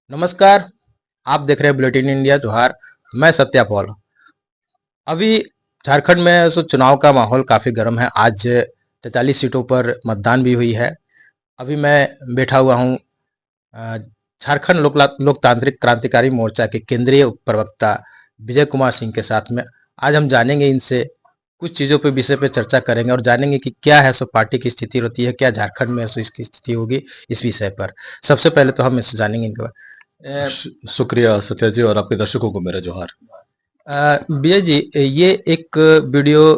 नमस्कार। आप देख रहे हैं बुलेटिन इंडिया जोहार। मैं सत्या पॉल। अभी झारखंड में चुनाव का माहौल काफी गर्म है। आज 43 सीटों पर मतदान भी हुई है। अभी मैं बैठा हुआ हूँ अ, झारखंड लोकतांत्रिक क्रांतिकारी मोर्चा के केंद्रीय प्रवक्ता विजय कुमार सिंह के साथ में। आज हम जानेंगे इनसे कुछ चीजों पे विषय पे चर्चा करेंगे और जानेंगे कि क्या है पार्टी की स्थिति होती है, क्या झारखंड में इसकी स्थिति होगी इस विषय पर। सबसे पहले तो हम इससे जानेंगे इनके बारे में। शुक्रिया सत्या जी और आपके दर्शकों को मेरा जोहार। विजय जी, ये एक वीडियो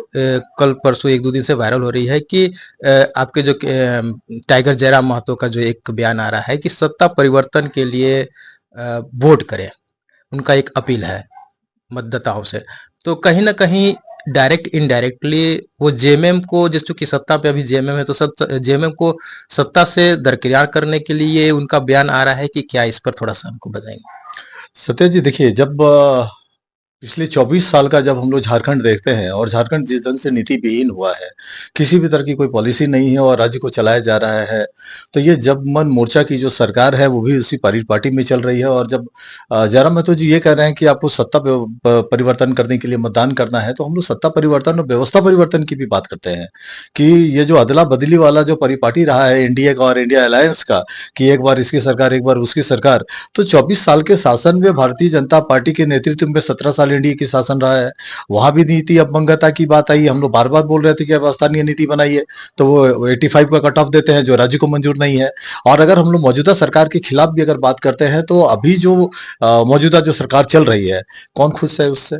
कल परसों एक दो दिन से वायरल हो रही है कि आपके जो टाइगर जयराम महतो का जो एक बयान आ रहा है कि सत्ता परिवर्तन के लिए वोट करें, उनका एक अपील है मतदाताओं से। तो कहीं ना कहीं डायरेक्ट इनडायरेक्टली वो जेएमएम को, जिस चूंकि सत्ता पे अभी जेएमएम है, तो जेएमएम को सत्ता से दरकिनार करने के लिए उनका बयान आ रहा है कि क्या? इस पर थोड़ा सा हमको बताएंगे। सत्या जी देखिए, जब पिछले 24 साल का जब हम लोग झारखंड देखते हैं और झारखंड जिस ढंग से नीति विहीन हुआ है, किसी भी तरह की कोई पॉलिसी नहीं है और राज्य को चलाया जा रहा है, तो ये जब मन मोर्चा की जो सरकार है वो भी उसी पार्टी में चल रही है। और जब जयराम महतो जी ये कह रहे हैं कि आपको सत्ता परिवर्तन करने के लिए मतदान करना है, तो हम लोग सत्ता परिवर्तन और व्यवस्था परिवर्तन की भी बात करते हैं कि ये जो अदला बदली वाला जो परिपाटी रहा है इंडिया का और इंडिया अलायंस का, कि एक बार इसकी सरकार एक बार उसकी सरकार, तो 24 साल के शासन में भारतीय जनता पार्टी के नेतृत्व में 17 साल एनडीए की शासन रहा है। वहां भी नीति अपंगता की बात आई। हम लोग बार बार बोल रहे थे कि अब स्थानीय नीति बनाइए, तो वो 85 का कट ऑफ देते हैं जो राज्य को मंजूर नहीं है। और अगर हम लोग मौजूदा सरकार के खिलाफ भी अगर बात करते हैं, तो अभी जो मौजूदा जो सरकार चल रही है, कौन खुश है उससे?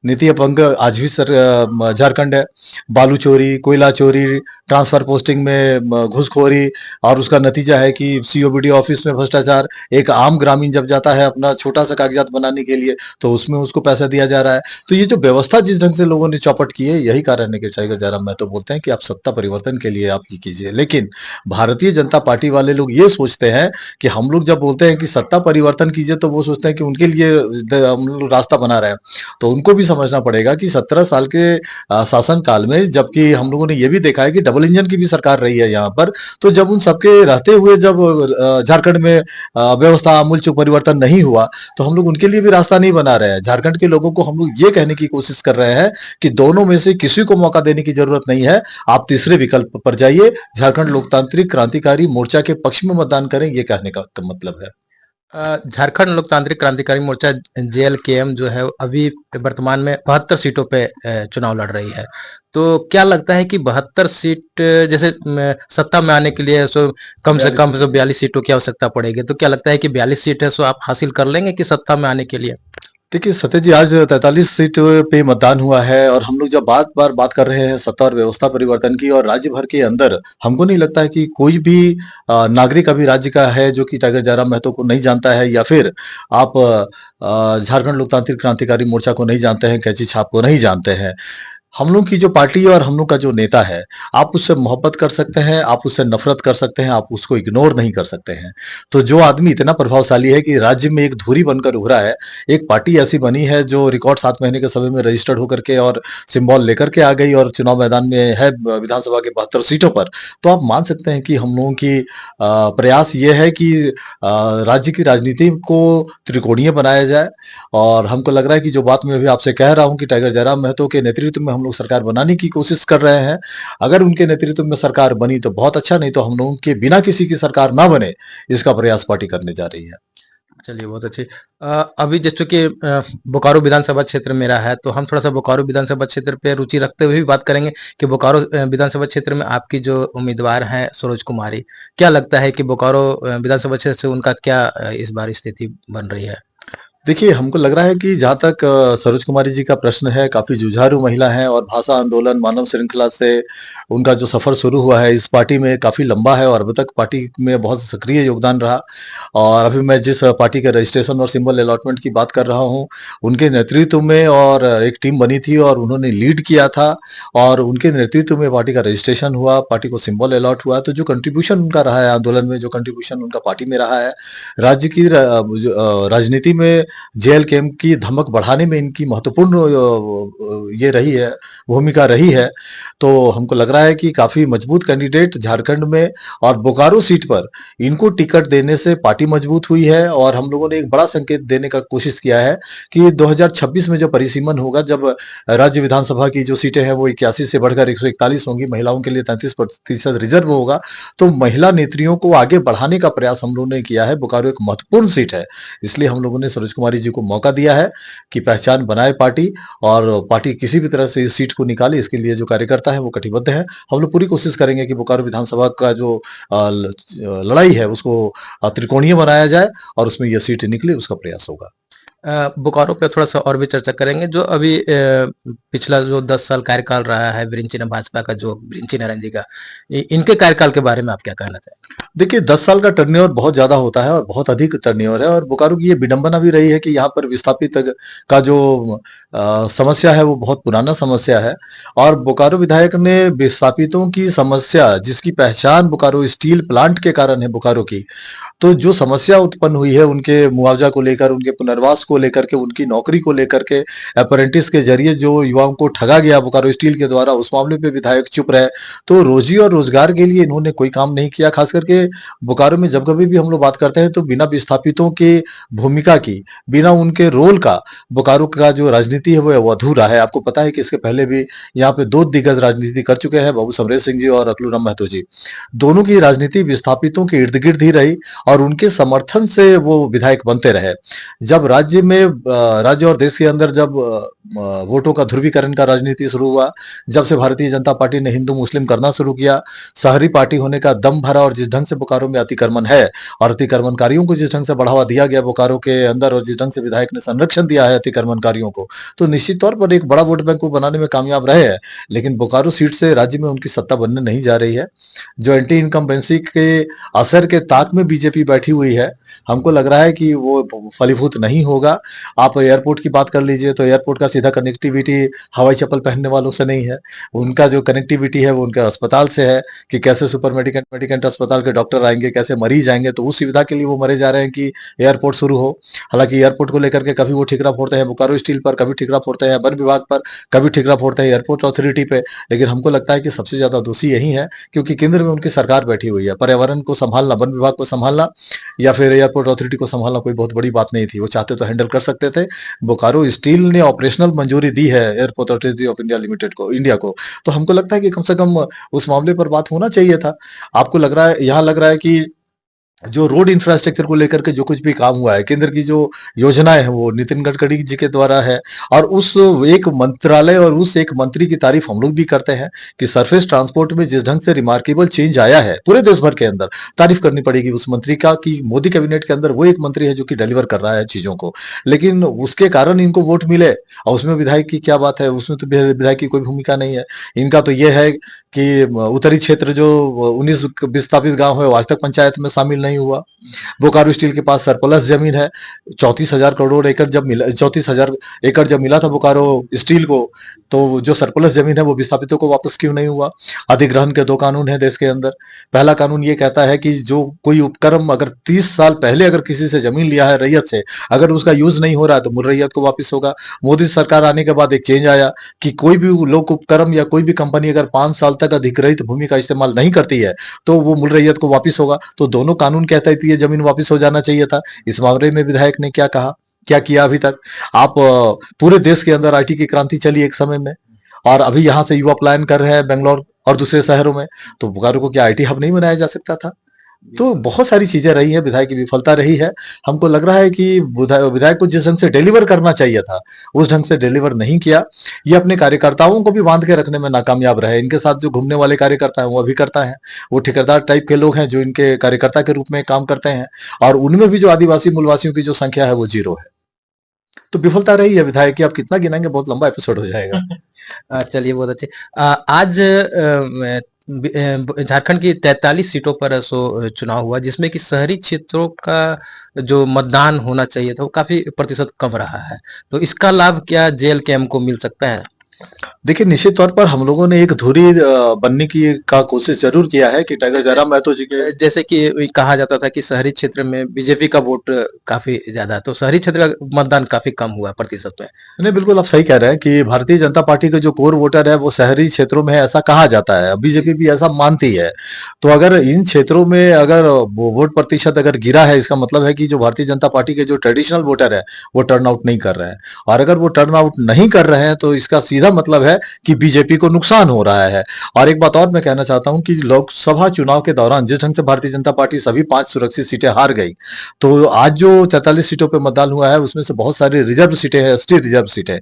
नीति अपंग आज भी झारखंड है। बालू चोरी, कोयला चोरी, ट्रांसफर पोस्टिंग में घूसखोरी, और उसका नतीजा है कि सीओबीडी ऑफिस में भ्रष्टाचार। एक आम ग्रामीण जब जाता है अपना छोटा सा कागजात बनाने के लिए, तो उसमें उसको पैसा दिया जा रहा है। तो ये जो व्यवस्था जिस ढंग से लोगों ने चौपट की है, यही कारण है कि टाइगर जयराम महतो बोलते हैं कि आप सत्ता परिवर्तन के लिए आप ये कीजिए। लेकिन भारतीय जनता पार्टी वाले लोग ये सोचते हैं कि हम लोग जब बोलते हैं कि सत्ता परिवर्तन कीजिए, तो वो सोचते हैं कि उनके लिए हम लोग रास्ता बना रहे हैं। तो उनको भी समझना पड़ेगा कि 17 साल के शासन काल में, जबकि हम लोगों ने ये भी देखा है कि डबल इंजन की भी सरकार रही है यहाँ पर, तो जब उन सबके रहते हुए जब झारखंड में व्यवस्था आमूल परिवर्तन नहीं हुआ, तो हम लोग उनके लिए भी रास्ता नहीं बना रहे हैं। झारखंड के लोगों को हम लोग ये कहने की कोशिश कर रहे हैं कि दोनों में से किसी को मौका देने की जरूरत नहीं है, आप तीसरे विकल्प पर जाइए, झारखंड लोकतांत्रिक क्रांतिकारी मोर्चा के पक्ष में मतदान करें, ये कहने का मतलब है। झारखंड लोकतांत्रिक क्रांतिकारी मोर्चा जेएलकेएम जो है अभी वर्तमान में 72 सीटों पे चुनाव लड़ रही है। तो क्या लगता है कि 72 सीट जैसे सत्ता में आने के लिए कम से 42 सीटों की आवश्यकता पड़ेगी, तो क्या लगता है कि 42 सीट है आप हासिल कर लेंगे कि सत्ता में आने के लिए? देखिए सत्यज जी, आज 43 सीट पे मतदान हुआ है और हम लोग जब बात कर रहे हैं सत्ता और व्यवस्था परिवर्तन की, और राज्य भर के अंदर हमको नहीं लगता है कि कोई भी नागरिक अभी राज्य का है जो कि टाइगर जयराम महतो को नहीं जानता है, या फिर आप झारखंड लोकतांत्रिक क्रांतिकारी मोर्चा को नहीं जानते हैं, कैची छाप को नहीं जानते हैं। हम लोग की जो पार्टी और हम लोग का जो नेता है, आप उससे मोहब्बत कर सकते हैं, आप उससे नफरत कर सकते हैं, आप उसको इग्नोर नहीं कर सकते हैं। तो जो आदमी इतना प्रभावशाली है कि राज्य में एक धुरी बनकर उभरा है, एक पार्टी ऐसी बनी है जो रिकॉर्ड 7 महीने के समय में रजिस्टर्ड होकर के और सिंबल लेकर के आ गई और चुनाव मैदान में है विधानसभा के 72 सीटों पर, तो आप मान सकते हैं कि हम लोगों की प्रयास ये है कि राज्य की राजनीति को त्रिकोणीय बनाया जाए। और हमको लग रहा है कि जो बात मैं अभी आपसे कह रहा हूं कि टाइगर जयराम महतो के नेतृत्व में हम लोग सरकार बनाने की कोशिश कर रहे हैं। अगर उनके नेतृत्व में सरकार बनी तो बहुत अच्छा, नहीं तो हम लोगों के बिना किसी की सरकार ना बने, इसका प्रयास पार्टी करने जा रही है। चलिए, बहुत अच्छी। अभी जैसे कि बोकारो विधानसभा क्षेत्र मेरा है, तो हम थोड़ा सा बोकारो विधानसभा क्षेत्र पे रुचि रखते हुए भी बात करेंगे कि बोकारो विधानसभा क्षेत्र में आपकी जो उम्मीदवार हैं सरोज कुमारी, क्या लगता है कि बोकारो विधानसभा क्षेत्र से उनका क्या इस बार स्थिति बन रही है? देखिए, हमको लग रहा है कि जहाँ तक सरोज कुमारी जी का प्रश्न है, काफ़ी जुझारू महिला हैं और भाषा आंदोलन, मानव श्रृंखला से उनका जो सफ़र शुरू हुआ है इस पार्टी में काफ़ी लंबा है और अभी तक पार्टी में बहुत सक्रिय योगदान रहा। और अभी मैं जिस पार्टी के रजिस्ट्रेशन और सिंबल अलॉटमेंट की बात कर रहा हूँ, उनके नेतृत्व में और एक टीम बनी थी और उन्होंने लीड किया था, और उनके नेतृत्व में पार्टी का रजिस्ट्रेशन हुआ, पार्टी को सिंबल अलॉट हुआ। तो जो कंट्रीब्यूशन उनका रहा है आंदोलन में, जो कंट्रीब्यूशन उनका पार्टी में रहा है, राज्य की राजनीति में जेएल कैंप की धमक बढ़ाने में इनकी महत्वपूर्ण ये रही है, भूमिका रही है। तो हमको लग रहा है कि काफी मजबूत कैंडिडेट झारखंड में और बोकारो सीट पर इनको टिकट देने से पार्टी मजबूत हुई है। और हम लोगों ने एक बड़ा संकेत देने का कोशिश किया है कि 2026 में जो परिसीमन होगा, जब राज्य विधानसभा की जो सीटें हैं वो 81 से बढ़कर 141 होंगी, महिलाओं के लिए 33% रिजर्व होगा, तो महिला नेत्रियों को आगे बढ़ाने का प्रयास हम लोगों ने किया है। बोकारो एक महत्वपूर्ण सीट है, इसलिए हम लोगों ने सरोज कुमारी जी को मौका दिया है कि पहचान बनाए पार्टी, और पार्टी किसी भी तरह से इस सीट को निकाले, इसके लिए जो कार्यकर्ता है वो कटिबद्ध है। हम लोग पूरी कोशिश करेंगे कि बोकारो विधानसभा का जो लड़ाई है उसको त्रिकोणीय बनाया जाए और उसमें यह सीट निकले, उसका प्रयास होगा। बोकारो पे थोड़ा सा और भी चर्चा करेंगे। जो अभी पिछला जो 10 साल कार्यकाल रहा है विरिंचिना भाजपा का, जो विरिंची नारायण जी का, इनके कार्यकाल के बारे में आप क्या कहना चाहेंगे? देखिए, 10 साल का टर्नओवर बहुत ज्यादा होता है और बहुत अधिक टर्नओवर है, और बोकारो की ये विडंबना भी रही है कि यहाँ पर विस्थापित का जो समस्या है वो बहुत पुराना समस्या है। और बोकारो विधायक ने विस्थापितों की समस्या, जिसकी पहचान बोकारो स्टील प्लांट के कारण है बोकारो की, तो जो समस्या उत्पन्न हुई है उनके मुआवजा को लेकर, उनके पुनर्वास को लेकर के, उनकी नौकरी को लेकर के, अप्रेंटिस के जरिए जो युवाओं को ठगा गया बोकारो स्टील के द्वारा, उस मामले पे विधायक चुप रहे। तो रोजी और रोजगार के लिए इन्होंने कोई काम नहीं किया। खास करके बोकारो में जब कभी भी हम लोग बात करते हैं तो बिना विस्थापितों की भूमिका की, बिना उनके रोल का बोकारो का जो राजनीति है वो अधूरा है। आपको पता है कि इसके पहले भी यहाँ पे 2 दिग्गज राजनीति कर चुके हैं, बाबू समरेश सिंह जी और अकलूराम महतो जी। दोनों की राजनीति विस्थापितों के इर्द गिर्द ही रही और उनके समर्थन से वो विधायक बनते रहे। जब राज्य में राज्य और देश के अंदर जब वोटों का ध्रुवीकरण का राजनीति शुरू हुआ, जब से भारतीय जनता पार्टी ने हिंदू मुस्लिम करना शुरू किया, शहरी पार्टी होने का दम भरा, और जिस ढंग से बोकारो में अतिक्रमण है और अतिक्रमणकारियों को जिस ढंग से बढ़ावा दिया गया बोकारो के अंदर, और जिस ढंग से विधायक ने संरक्षण दिया है अतिक्रमणकारियों को, तो निश्चित तौर पर एक बड़ा वोट बैंक को बनाने में कामयाब रहे हैं। लेकिन बोकारो सीट से राज्य में उनकी सत्ता बनने नहीं जा रही है। जो एंटी इनकम्बेंसी के असर के ताक में बीजेपी बैठी हुई है, हमको लग रहा है कि वो फलीभूत नहीं होगा। आप एयरपोर्ट की बात कर लीजिए तो एयरपोर्ट का सीधा कनेक्टिविटी हवाई चप्पल पहनने वालों से नहीं है। उनका जो कनेक्टिविटी है वो उनके अस्पताल से है कि कैसे सुपर मेडिकेंट अस्पताल के डॉक्टर आएंगे, कैसे मरीज आएंगे। तो उस सुविधा के लिए वो मरे जा रहे हैं कि एयरपोर्ट शुरू हो। हालांकि एयरपोर्ट को लेकर के कभी वो ठिकरा फोड़ते हैं बोकारो स्टील पर, कभी ठिकरा फोड़ते हैं वन विभाग पर, कभी ठिकरा फोड़ते हैं एयरपोर्ट अथॉरिटी पे। लेकिन हमको लगता है कि सबसे ज्यादा दोषी यही है, क्योंकि केंद्र में उनकी सरकार बैठी हुई है। पर्यावरण को संभालना, वन विभाग को संभालना या फिर एयरपोर्ट अथॉरिटी को संभालना कोई बहुत बड़ी बात नहीं थी। वो चाहते तो हैंडल कर सकते थे। बोकारो स्टील ने ऑपरेशनल मंजूरी दी है airport authority of India limited को, इंडिया को। तो हमको लगता है कि कम से कम उस मामले पर बात होना चाहिए था। आपको लग रहा है, यहाँ लग रहा है कि जो रोड इंफ्रास्ट्रक्चर को लेकर के जो कुछ भी काम हुआ है, केंद्र की जो योजनाएं हैं वो नितिन गडकरी जी के द्वारा है। और उस एक मंत्रालय और उस एक मंत्री की तारीफ हम लोग भी करते हैं कि सरफेस ट्रांसपोर्ट में जिस ढंग से रिमार्केबल चेंज आया है पूरे देश भर के अंदर, तारीफ करनी पड़ेगी उस मंत्री का कि मोदी कैबिनेट के अंदर वो एक मंत्री है जो कि डिलीवर कर रहा है चीजों को। लेकिन उसके कारण इनको वोट मिले, और उसमें विधायक की क्या बात है, उसमें तो विधायक की कोई भूमिका नहीं है। इनका तो ये है कि उत्तरी क्षेत्र जो 19 विस्थापित गांव है वो आज तक पंचायत में शामिल नहीं हुआ। बोकारो स्टील के पास सरप्लस जमीन है। 34,000 करोड़ एकड़ जब मिला, 34,000 एकड़ जब मिला था बोकारो स्टील को, तो जो सरप्लस जमीन है वो विस्थापितों को वापस क्यों नहीं हुआ? अधिग्रहण के 2 कानून है देश के अंदर। पहला कानून ये कहता है कि जो कोई उपक्रम अगर 30 साल पहले अगर किसी से जमीन लिया है रैयत से, अगर उसका यूज नहीं हो रहा है तो मूल रैयत को वापस होगा। मोदी सरकार आने के बाद एक चेंज आया कि कोई भी लोक उपक्रम या कोई भी कंपनी अगर 5 साल तक अधिग्रहित भूमि का इस्तेमाल नहीं करती है तो वो मूल रैयत को वापस होगा। तो दोनों कानून कहता है कि ये जमीन वापस हो जाना चाहिए था। इस मामले में विधायक ने क्या कहा, क्या किया अभी तक? आप पूरे देश के अंदर आईटी की क्रांति चली एक समय में, और अभी यहाँ से युवा पलायन कर रहे हैं बेंगलोर और दूसरे शहरों में, तो बोकारो को क्या आईटी हब नहीं बनाया जा सकता था? तो बहुत सारी चीजें रही है, विधायक की विफलता रही है। हमको लग रहा है कि विधायक को जिस ढंग से डिलीवर करना चाहिए था उस ढंग से डिलीवर नहीं किया। ये अपने कार्यकर्ताओं को भी बांध के रखने में नाकामयाब रहे। इनके साथ जो घूमने वाले कार्यकर्ता हैं वो अभिकर्ता हैं, वो ठेकेदार टाइप के लोग हैं जो इनके कार्यकर्ता के रूप में काम करते हैं, और उनमें भी जो आदिवासी मूलवासियों की जो संख्या है वो 0 है। तो विफलता रही है विधायक की। आप कितना गिनेंगे, बहुत लंबा एपिसोड हो जाएगा। चलिए, बहुत अच्छे। आज झारखंड की 43 सीटों पर चुनाव हुआ, जिसमें कि शहरी क्षेत्रों का जो मतदान होना चाहिए था वो काफी प्रतिशत कम रहा है। तो इसका लाभ क्या जेएल कैंप को मिल सकता है? देखिए, निश्चित तौर पर हम लोगों ने एक धुरी बनने की का कोशिश ज़रूर किया है कि टाइगर जैसे जयराम महतो जी के जैसे कि कहा जाता था कि शहरी क्षेत्र में बीजेपी का वोट काफ़ी ज़्यादा है, तो शहरी क्षेत्र का मतदान काफ़ी कम हुआ है प्रतिशत में। नहीं, बिल्कुल आप सही कह रहे हैं कि भारतीय जनता पार्टी के जो कोर वोटर है वो शहरी क्षेत्रों में है, ऐसा कहा जाता है। बीजेपी भी ऐसा मानती है। तो अगर इन क्षेत्रों में अगर वो वोट प्रतिशत अगर गिरा है, इसका मतलब है कि जो भारतीय जनता पार्टी के जो ट्रेडिशनल वोटर है वो टर्न आउट नहीं कर रहे हैं। और अगर वो टर्न आउट नहीं कर रहे हैं तो इसका सीधा मतलब है कि बीजेपी को नुकसान हो रहा है। और एक बात और मैं कहना चाहता हूं कि लोकसभा चुनाव के दौरान जिस ढंग से भारतीय जनता पार्टी सभी 5 सुरक्षित सीटें हार गई, तो आज जो 43 सीटों पे मतदान हुआ है उसमें से बहुत सारी रिजर्व सीटें हैं, एसटी रिजर्व सीटें।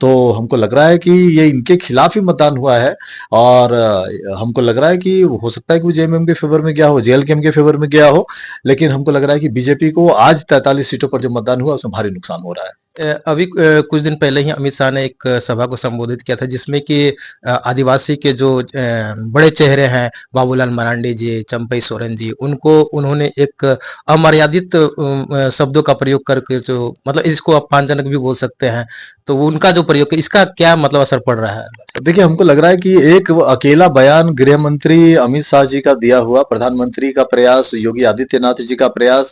तो हमको लग रहा है कि ये इनके खिलाफ ही मतदान हुआ है। और हमको लग रहा है कि हो सकता है कि वो जेएमएम के फेवर में गया हो, जेएलकेएम के फेवर में गया हो, लेकिन हमको लग रहा है कि बीजेपी को आज 43 सीटों पर जो मतदान हुआ उसमें भारी नुकसान हो रहा है। अभी कुछ दिन पहले ही अमित शाह ने एक सभा को संबोधित किया था जिसमें कि आदिवासी के जो बड़े चेहरे हैं बाबूलाल मरांडी जी, चंपई सोरेन जी, उनको उन्होंने एक अमर्यादित शब्दों का प्रयोग करके जो मतलब इसको अपमानजनक भी बोल सकते हैं, तो वो उनका जो प्रयोग इसका क्या मतलब असर पड़ रहा है? देखिए, हमको लग रहा है कि एक वो अकेला बयान गृह मंत्री अमित शाह जी का दिया हुआ, प्रधानमंत्री का प्रयास, योगी आदित्यनाथ जी का प्रयास,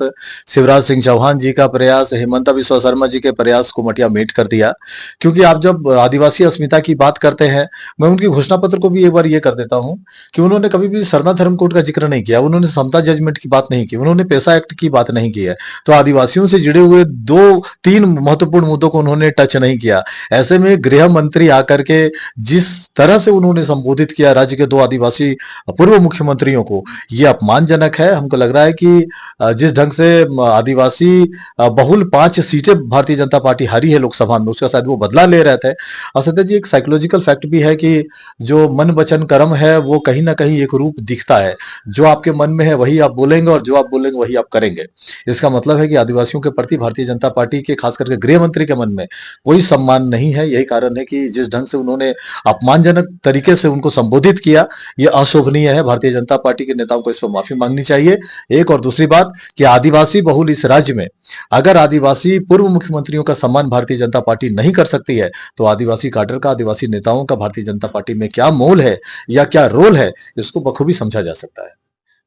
शिवराज सिंह चौहान जी का प्रयास, हिमंता बिस्वा शर्मा जी के प्रयास को मटिया मेट कर दिया। क्योंकि आप जब आदिवासी अस्मिता की बात करते हैं, मैं उनकी घोषणा पत्र को भी एक बार ये कर देता हूं कि उन्होंने कभी भी सरना धर्म कोड का जिक्र नहीं किया, उन्होंने समता जजमेंट की बात नहीं की, उन्होंने पैसा एक्ट की बात नहीं की है। तो आदिवासियों से जुड़े हुए 2-3 महत्वपूर्ण मुद्दों को उन्होंने टच नहीं किया। ऐसे में गृह मंत्री आकर के जिस तरह से उन्होंने संबोधित किया राज्य के 2 आदिवासी पूर्व मुख्यमंत्रियों को, ये अपमानजनक है। हमको लग रहा है कि जिस ढंग से आदिवासी बहुल 5 सीटें भारतीय जनता पार्टी हारी है लोकसभा में, उसका शायद वो बदला ले रहे थे। और सत्या जी, एक साइकोलॉजिकल फैक्ट भी है कि जो मन वचन कर्म है वो कहीं ना कहीं एक रूप दिखता है। जो आपके मन में है वही आप बोलेंगे और जो आप बोलेंगे वही आप करेंगे। इसका मतलब है कि आदिवासियों के प्रति भारतीय जनता पार्टी के खास करके गृह मंत्री के मन में कोई सम्मान नहीं है। यही कारण है कि जिस ढंग से उन्होंने अपमानजनक तरीके से उनको संबोधित किया, ये अशोभनीय है। भारतीय जनता पार्टी के नेताओं को इस पर माफी मांगनी चाहिए। एक और दूसरी बात कि आदिवासी बहुल इस राज्य में अगर आदिवासी पूर्व मुख्यमंत्रियों का सम्मान भारतीय जनता पार्टी नहीं कर सकती है, तो आदिवासी काडर का, आदिवासी नेताओं का भारतीय जनता पार्टी में क्या मोल है या क्या रोल है, इसको बखूबी समझा जा सकता है।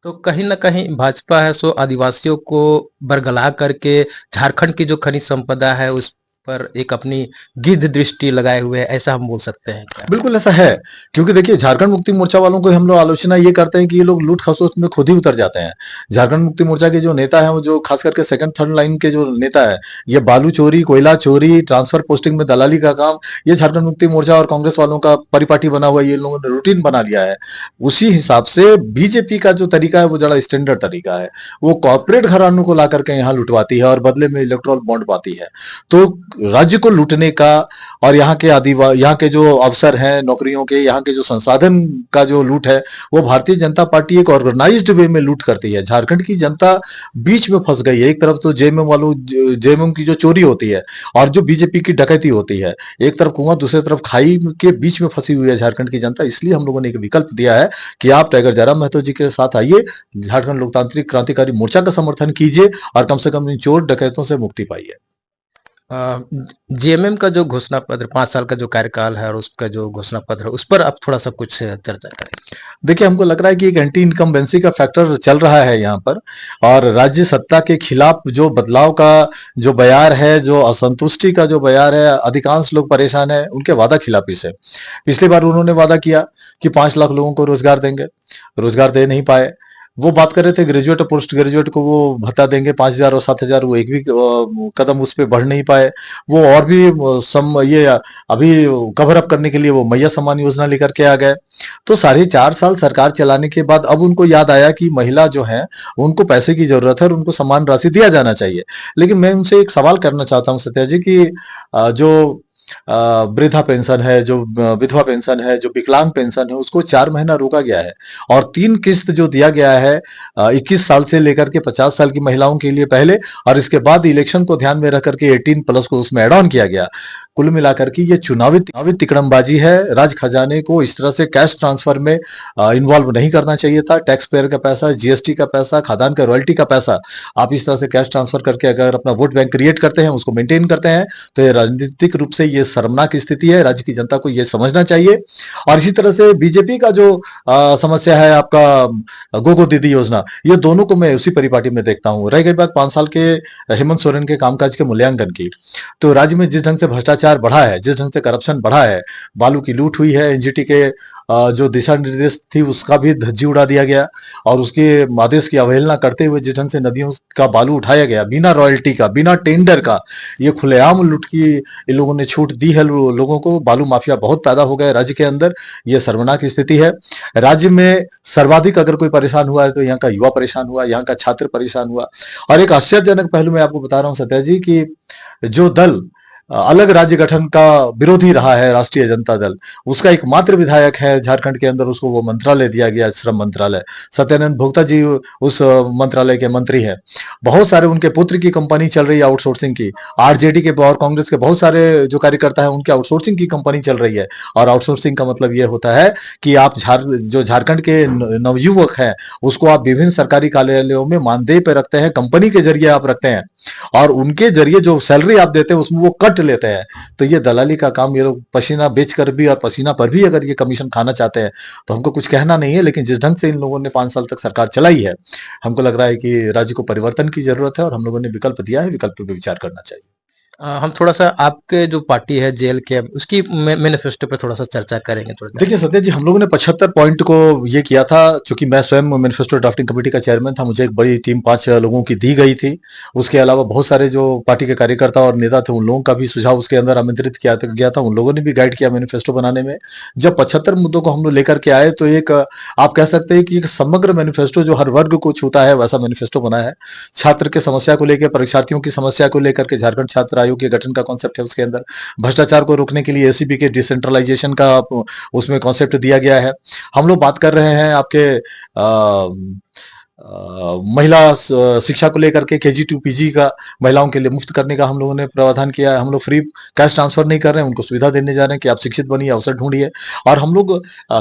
तो कहीं न कहीं भाजपा है सो आदिवासियों को बरगला करके झारखंड की जो खनिज संपदा है उस पर एक अपनी गिद्ध दृष्टि लगाए हुए है, ऐसा हम बोल सकते हैं क्या? बिल्कुल ऐसा है। क्योंकि देखिए, झारखंड मुक्ति मोर्चा वालों को हम लोग आलोचना ये करते हैं कि ये लोग लूट खसोट में खुद ही उतर जाते हैं। झारखंड मुक्ति मोर्चा के जो नेता हैं, वो जो खास करके सेकंड थर्ड लाइन के जो नेता है, ये बालू चोरी, कोयला चोरी, ट्रांसफर पोस्टिंग में दलाली का काम, ये झारखंड मुक्ति मोर्चा और कांग्रेस वालों का परिपाटी बना हुआ है, ये लोगों ने रूटीन बना लिया है। उसी हिसाब से बीजेपी का जो तरीका है वो बड़ा स्टैंडर्ड तरीका है। वो कॉर्पोरेट घरानों को ला करके यहाँ लुटवाती है और बदले में इलेक्ट्रल बॉन्ड पाती है। तो राज्य को लूटने का और यहाँ के जो अवसर हैं नौकरियों के, यहाँ के जो संसाधन का जो लूट है, वो भारतीय जनता पार्टी एक ऑर्गेनाइज्ड वे में लूट करती है। झारखंड की जनता बीच में फंस गई है। एक तरफ तो जेएमएम की जो चोरी होती है और जो बीजेपी की डकैती होती है, एक तरफ कुआं दूसरी तरफ खाई के बीच में फंसी हुई है झारखंड की जनता। इसलिए हम लोगों ने एक विकल्प दिया है कि आप टाइगर जयराम महतो जी के साथ आइए, झारखंड लोकतांत्रिक क्रांतिकारी मोर्चा का समर्थन कीजिए और कम से कम इन चोर डकैतों से मुक्ति पाइए। जेएमएम का जो घोषणा पत्र 5 साल का जो कार्यकाल है और उसका जो घोषणा पत्र है, उस पर आप थोड़ा-सा कुछ चर्चा करें। देखिए, हमको लग रहा है कि एक एंटी इनकम्बेंसी का फैक्टर चल रहा है यहाँ पर। और राज्य सत्ता के खिलाफ जो बदलाव का जो बयार है, जो असंतुष्टि का जो बयार है, अधिकांश लोग परेशान हैं उनके वादा खिलाफी से। पिछली बार उन्होंने वादा किया कि 5 लाख लोगों को रोजगार देंगे, रोजगार दे नहीं पाए। वो बात कर रहे थे ग्रेजुएट और पोस्ट ग्रेजुएट को वो भत्ता देंगे 5,000 और 7,000, वो एक भी कदम उस पे बढ़ नहीं पाए। वो और भी ये अभी कवर अप करने के लिए वो मैया सम्मान योजना लेकर के आ गए। तो 4.5 साल सरकार चलाने के बाद अब उनको याद आया कि महिला जो है उनको पैसे की जरूरत है और उनको सम्मान राशि दिया जाना चाहिए। लेकिन मैं उनसे एक सवाल करना चाहता हूँ सत्या जी कि जो वृद्धा पेंशन है, जो विधवा पेंशन है, जो विकलांग पेंशन है, उसको 4 महीना रोका गया है। और 3 किस्त जो दिया गया है 21 साल से लेकर के 50 साल की महिलाओं के लिए पहले, और इसके बाद इलेक्शन को ध्यान में रख करके 18+ को उसमें एड ऑन किया गया। कुल मिलाकर के ये चुनावी तिकड़मबाजी है। राज्य खजाने को इस तरह से कैश ट्रांसफर में इन्वॉल्व नहीं करना चाहिए था। टैक्स पेयर का पैसा, जीएसटी का पैसा, खादान का रॉयल्टी का पैसा आप इस तरह से कैश ट्रांसफर करके अगर अपना वोट बैंक क्रिएट करते हैं, उसको मेंटेन करते हैं, तो ये राजनीतिक रूप से ये शर्मनाक स्थिति है। राज्य की जनता को ये समझना चाहिए। और इसी तरह से बीजेपी का जो समस्या है आपका गोगो दीदी योजना, ये दोनों को मैं उसी परिपाटी में देखता हूँ। रह गई बात 5 साल के हेमंत सोरेन के कामकाज के मूल्यांकन की, तो राज्य में जिस ढंग से भ्रष्टाचार बढ़ा है, जिस ढंग से करप्शन बढ़ा है, बालू की लूट हुई है, एनजीटी के जो दिशा निर्देश थी उसका भी धज्जी उड़ा दिया गया, और उसके आदेश की अवहेलना करते हुए जिस ढंग से नदियों का बालू उठाया गया बिना रॉयल्टी का, बिना टेंडर का, ये खुलेआम लूट की इन लोगों ने छूट दी है लोगों को। बालू माफिया बहुत पैदा हो गया राज्य के अंदर। ये शर्मनाक स्थिति है। राज्य में सर्वाधिक अगर कोई परेशान हुआ है तो यहाँ का युवा परेशान हुआ, यहाँ का छात्र परेशान हुआ। और एक आश्चर्यजनक पहलू मैं आपको बता रहा हूँ सत्या जी, कि जो दल अलग राज्य गठन का विरोधी रहा है, राष्ट्रीय जनता दल, उसका एकमात्र विधायक है झारखंड के अंदर, उसको वो मंत्रालय दिया गया, श्रम मंत्रालय। सत्यानंद भोक्ता जी उस मंत्रालय के मंत्री हैं। बहुत सारे उनके पुत्र की कंपनी चल रही है आउटसोर्सिंग की। आरजेडी के और कांग्रेस के बहुत सारे जो कार्यकर्ता है उनके आउटसोर्सिंग की कंपनी चल रही है। और आउटसोर्सिंग का मतलब यह होता है कि आप जो झारखंड के नवयुवक हैं उसको आप विभिन्न सरकारी कार्यालयों में मानदेय पे रखते हैं, कंपनी के जरिए आप रखते हैं, और उनके जरिए जो सैलरी आप देते हैं उसमें वो कट लेते हैं। तो ये दलाली का काम ये लोग पसीना बेचकर भी और पसीना पर भी अगर ये कमीशन खाना चाहते हैं तो हमको कुछ कहना नहीं है। लेकिन जिस ढंग से इन लोगों ने 5 साल तक सरकार चलाई है, हमको लग रहा है कि राज्य को परिवर्तन की जरूरत है, और हम लोगों ने विकल्प दिया है, विकल्प पे विचार करना चाहिए। हम थोड़ा-सा आपके जो पार्टी है जेएलके उसकी मैनिफेस्टो पे थोड़ा-सा चर्चा करेंगे थोड़ा। देखिए सत्या जी, हम लोगों ने 75 पॉइंट को ये किया था। चूंकि मैं स्वयं मैनिफेस्टो ड्राफ्टिंग कमेटी का चेयरमैन था, मुझे एक बड़ी टीम 5 लोगों की दी गई थी। उसके अलावा बहुत सारे जो पार्टी के कार्यकर्ता और नेता थे उन लोगों का भी सुझाव उसके अंदर आमंत्रित किया गया था। उन लोगों ने भी गाइड किया मैनिफेस्टो बनाने में। जब 75 मुद्दों को हम लोग लेकर के आए तो एक आप कह सकते हैं कि एक समग्र मैनिफेस्टो जो हर वर्ग को छूता है वैसा मैनिफेस्टो बना है। छात्र के समस्या को लेकर, परीक्षार्थियों की समस्या को लेकर के झारखंड छात्र आयोग के गठन का कॉन्सेप्ट है उसके अंदर। भ्रष्टाचार को रोकने के लिए एसीबी के डिसेंट्रलाइजेशन का उसमें कॉन्सेप्ट दिया गया है। हम लोग बात कर रहे हैं आपके महिला शिक्षा को लेकर के केजी टू पीजी का महिलाओं के लिए मुफ्त करने का हम लोगों ने प्रावधान किया है। हम लोग फ्री कैश ट्रांसफर नहीं कर रहे हैं, उनको सुविधा देने जा रहे हैं कि आप शिक्षित बनिए, अवसर ढूंढिए। और हम लोग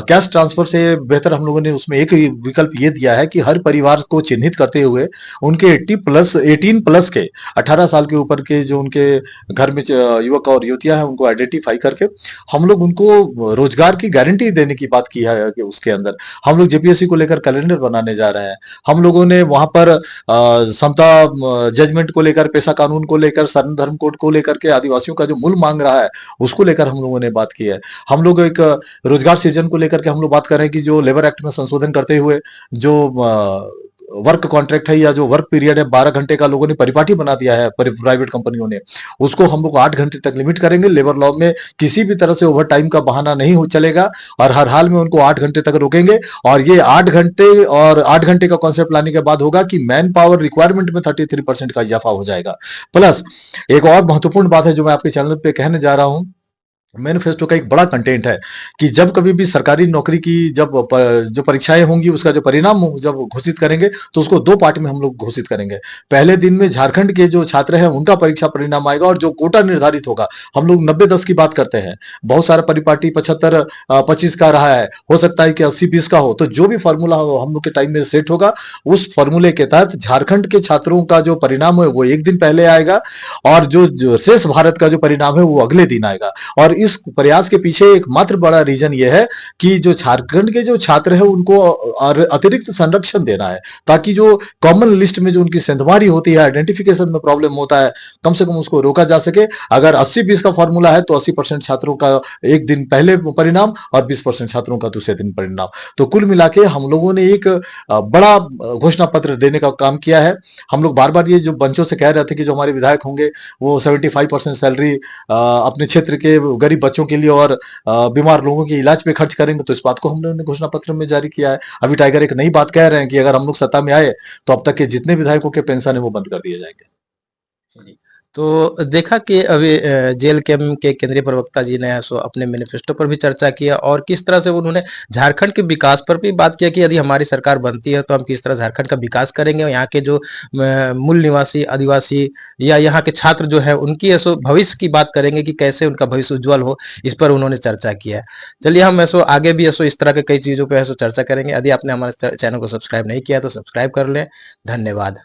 कैश ट्रांसफर से बेहतर हम लोगों ने उसमें एक विकल्प ये दिया है कि हर परिवार को चिन्हित करते हुए उनके 18 प्लस के 18 साल के ऊपर के जो उनके घर में युवक और युवतियां हैं उनको आइडेंटिफाई करके हम लोग उनको रोजगार की गारंटी देने की बात की है। कि उसके अंदर हम लोग जेपीएससी को लेकर कैलेंडर बनाने जा रहे हैं। हम लोगों ने वहां पर समता जजमेंट को लेकर, पेशा कानून को लेकर, सर्ण धर्म कोड को लेकर के आदिवासियों का जो मूल मांग रहा है उसको लेकर हम लोगों ने बात की है। हम लोग एक रोजगार सृजन को लेकर के हम लोग बात कर रहे हैं कि जो लेबर एक्ट में संशोधन करते हुए जो वर्क कॉन्ट्रैक्ट है या जो वर्क पीरियड है 12 घंटे का लोगों ने परिपाटी बना दिया है प्राइवेट कंपनियों ने, उसको हम लोग 8 घंटे तक लिमिट करेंगे। लेबर लॉ में किसी भी तरह से ओवर टाइम का बहाना नहीं हो चलेगा, और हर हाल में उनको 8 घंटे तक रोकेंगे। और ये 8 घंटे का कॉन्सेप्ट लाने के बाद होगा कि मैन पावर रिक्वायरमेंट में 33% का इजाफा हो जाएगा। प्लस एक और महत्वपूर्ण बात है जो मैं आपके चैनल पे कहने जा रहा हूं। मैनिफेस्टो का एक बड़ा कंटेंट है कि जब कभी भी सरकारी नौकरी की जो परीक्षाएं होंगी उसका जो परिणाम जब घोषित करेंगे तो उसको 2 पार्ट में हम लोग घोषित करेंगे। पहले दिन में झारखंड के जो छात्र हैं उनका परीक्षा परिणाम आएगा, और जो कोटा निर्धारित होगा, हम लोग 90-10 की बात करते हैं, बहुत सारा परिपाटी 75-25 का रहा है, हो सकता है कि 80-20 का हो। तो जो भी फॉर्मूला हम लोग के टाइम में सेट होगा उस फॉर्मूले के तहत झारखंड के छात्रों का जो परिणाम है वो एक दिन पहले आएगा, और जो शेष भारत का जो परिणाम है वो अगले दिन आएगा। और इस प्रयास के पीछे एकमात्र बड़ा रीजन यह है कि जो झारखंड के जो छात्र हैं उनको अतिरिक्त संरक्षण देना है, ताकि जो कॉमन लिस्ट में जो उनकी सेंधमारी होती है, आइडेंटिफिकेशन में प्रॉब्लम होता है, कम से कम उसको रोका जा सके। अगर 80-20 का फॉर्मूला है तो 80% छात्रों का एक दिन पहले परिणाम और 20% छात्रों का दूसरे दिन परिणाम। तो कुल मिला के हम लोगों ने एक बड़ा घोषणा पत्र देने का काम किया है। हम लोग बार बार ये जो बंचों से कह रहे थे कि जो हमारे विधायक होंगे वो 75% सैलरी अपने क्षेत्र के गरीब बच्चों के लिए और बीमार लोगों के इलाज पे खर्च करेंगे, तो इस बात को हम लोगों ने घोषणा पत्र में जारी किया है। अभी टाइगर एक नई बात कह रहे हैं कि अगर हम लोग सत्ता में आए तो अब तक के जितने विधायकों के पेंशन है वो बंद कर दिए जाएंगे। तो देखा कि अभी जेल कैम्प के केंद्रीय प्रवक्ता जी ने सो अपने मैनिफेस्टो पर भी चर्चा किया और किस तरह से उन्होंने झारखंड के विकास पर भी बात किया कि यदि हमारी सरकार बनती है तो हम किस तरह झारखंड का विकास करेंगे और यहाँ के जो मूल निवासी आदिवासी या यहाँ के छात्र जो है उनकी ऐसो भविष्य की बात करेंगे कि कैसे उनका भविष्य उज्जवल हो। इस पर उन्होंने चर्चा किया है। चलिए हम ऐसो आगे भी ऐसो इस तरह के कई चीजों पर ऐसो चर्चा करेंगे। यदि आपने हमारे चैनल को सब्सक्राइब नहीं किया तो सब्सक्राइब कर लें। धन्यवाद।